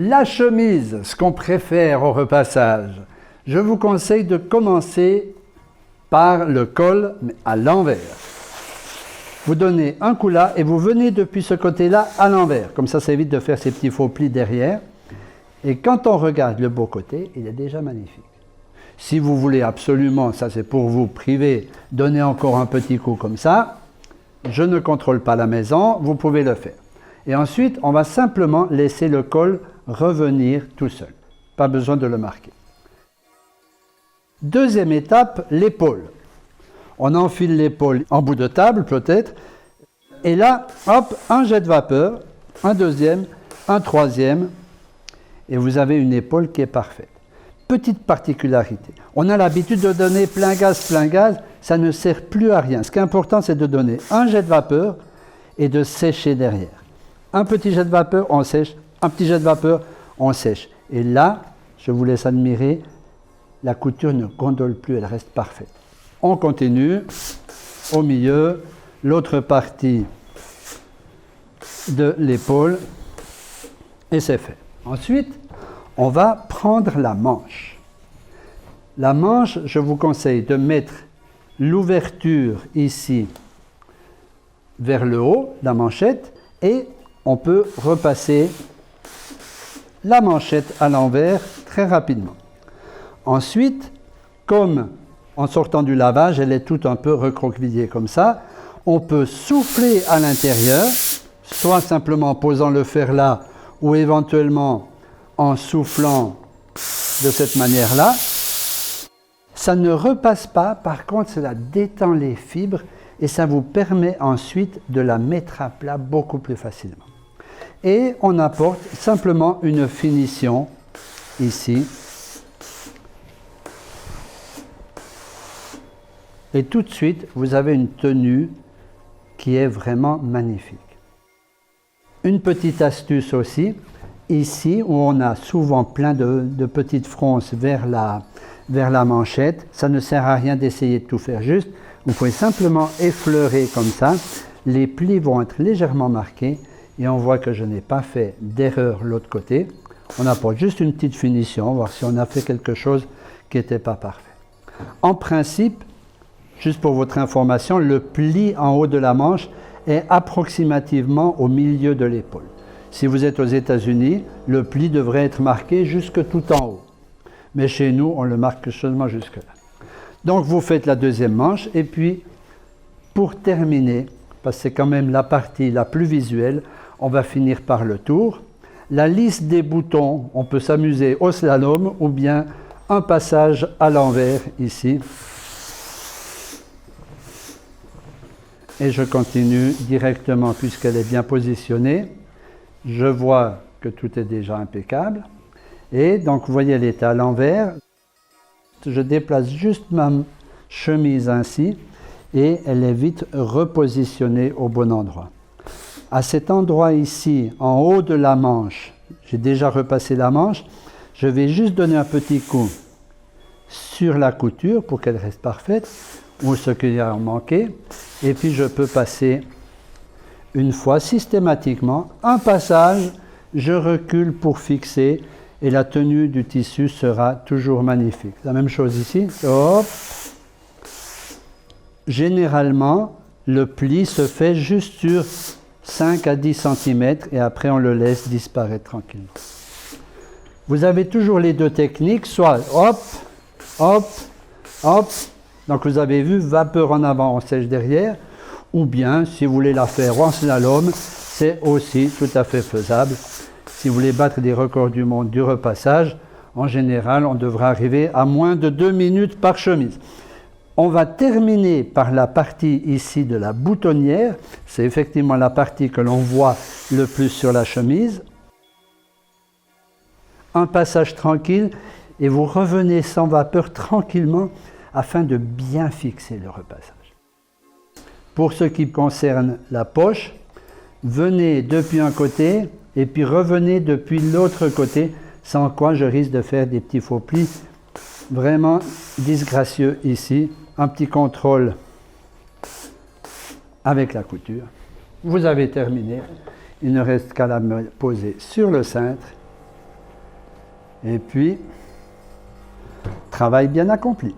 La chemise, ce qu'on préfère au repassage, je vous conseille de commencer par le col mais à l'envers. Vous donnez un coup là et vous venez depuis ce côté-là à l'envers. Comme ça évite de faire ces petits faux plis derrière. Et quand on regarde le beau côté, il est déjà magnifique. Si vous voulez absolument, ça c'est pour vous priver, donner encore un petit coup comme ça, je ne contrôle pas la maison, vous pouvez le faire. Et ensuite, on va simplement laisser le col revenir tout seul. Pas besoin de le marquer. Deuxième étape, l'épaule. On enfile l'épaule en bout de table peut-être. Et là, hop, un jet de vapeur, un deuxième, un troisième. Et vous avez une épaule qui est parfaite. Petite particularité, on a l'habitude de donner plein gaz, ça ne sert plus à rien. Ce qui est important, c'est de donner un jet de vapeur et de sécher derrière. Un petit jet de vapeur, on sèche, un petit jet de vapeur, on sèche. Et là, je vous laisse admirer, la couture ne gondole plus, elle reste parfaite. On continue, au milieu, l'autre partie de l'épaule, et c'est fait. Ensuite, on va prendre la manche. La manche, je vous conseille de mettre l'ouverture ici vers le haut, la manchette, et on peut repasser la manchette à l'envers très rapidement. Ensuite, comme en sortant du lavage, elle est toute un peu recroquevillée comme ça, on peut souffler à l'intérieur, soit simplement en posant le fer là, ou éventuellement en soufflant de cette manière-là. Ça ne repasse pas, par contre, cela détend les fibres et ça vous permet ensuite de la mettre à plat beaucoup plus facilement. Et on apporte simplement une finition ici. Et tout de suite, vous avez une tenue qui est vraiment magnifique. Une petite astuce aussi, ici où on a souvent plein de petites fronces vers la manchette, ça ne sert à rien d'essayer de tout faire juste. Vous pouvez simplement effleurer comme ça, les plis vont être légèrement marqués et on voit que je n'ai pas fait d'erreur l'autre côté. On apporte juste une petite finition, voir si on a fait quelque chose qui n'était pas parfait. En principe, juste pour votre information, le pli en haut de la manche est approximativement au milieu de l'épaule. Si vous êtes aux États-Unis, le pli devrait être marqué jusque tout en haut. Mais chez nous, on le marque seulement jusque là. Donc vous faites la deuxième manche et puis pour terminer, parce que c'est quand même la partie la plus visuelle, on va finir par le tour. La liste des boutons, on peut s'amuser au slalom ou bien un passage à l'envers ici. Et je continue directement puisqu'elle est bien positionnée. Je vois que tout est déjà impeccable. Et donc, vous voyez, elle est à l'envers. Je déplace juste ma chemise ainsi et elle est vite repositionnée au bon endroit. À cet endroit ici, en haut de la manche, j'ai déjà repassé la manche, je vais juste donner un petit coup sur la couture pour qu'elle reste parfaite, ou ce qu'il a manqué, et puis je peux passer une fois systématiquement un passage, je recule pour fixer et la tenue du tissu sera toujours magnifique. La même chose ici, hop. Généralement, le pli se fait juste sur 5 à 10 cm et après on le laisse disparaître tranquillement. Vous avez toujours les deux techniques, soit hop, hop, hop. Donc vous avez vu, vapeur en avant, on sèche derrière. Ou bien, si vous voulez la faire en slalom, c'est aussi tout à fait faisable. Si vous voulez battre des records du monde du repassage, en général, on devrait arriver à moins de 2 minutes par chemise. On va terminer par la partie ici de la boutonnière. C'est effectivement la partie que l'on voit le plus sur la chemise. Un passage tranquille et vous revenez sans vapeur tranquillement afin de bien fixer le repassage. Pour ce qui concerne la poche, venez depuis un côté et puis revenez depuis l'autre côté, sans quoi je risque de faire des petits faux plis vraiment disgracieux ici. Un petit contrôle avec la couture. Vous avez terminé. Il ne reste qu'à la poser sur le cintre Et puis, travail bien accompli.